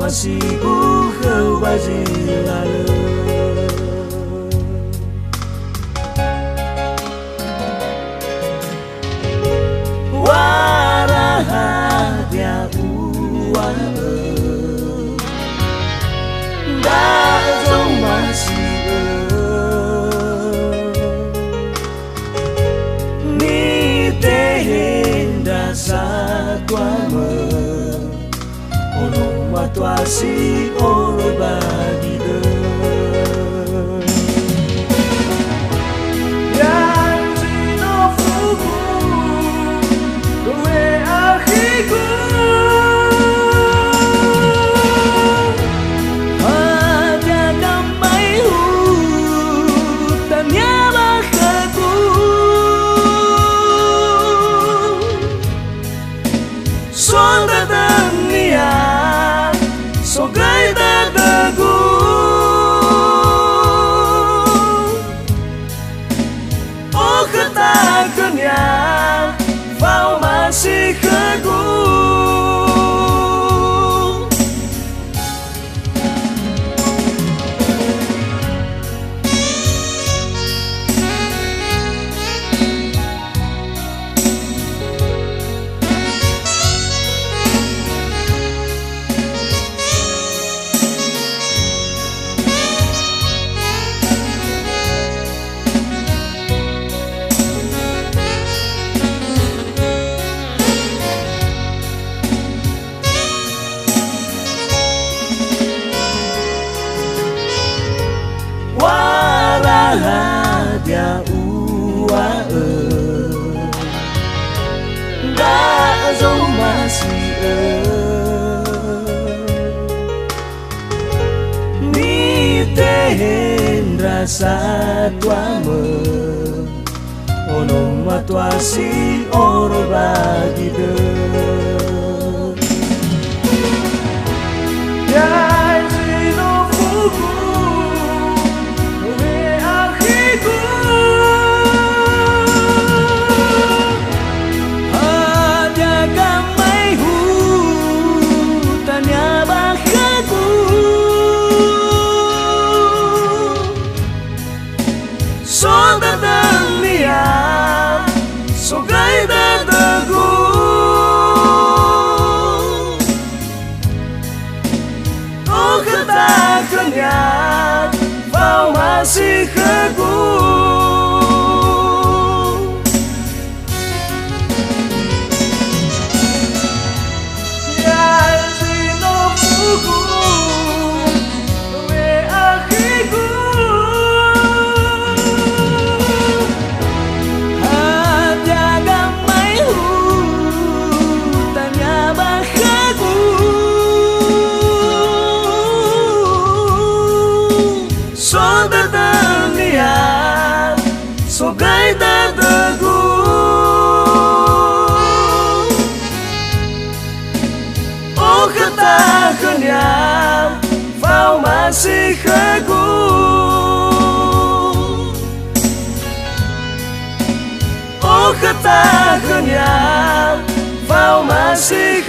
masih buhau baji lalu. Warahadia uang dah jong masih ni tehenda satwa Tuasi oro bagi de yang zino fugu due akhiku ada damai hutannya bakaku sonda dunia sogai dadaku oh katakan yang kau masih keku Warahadia uang dah jong masih ni tehendra satwa ono matuasi oro bagi de ya zino fugu sogai dadaku oh katakan yang kau masih keku ya zino fugu due akhiku sogai dadaku oh katakan yang kau masih keku oh katakan yang kau masih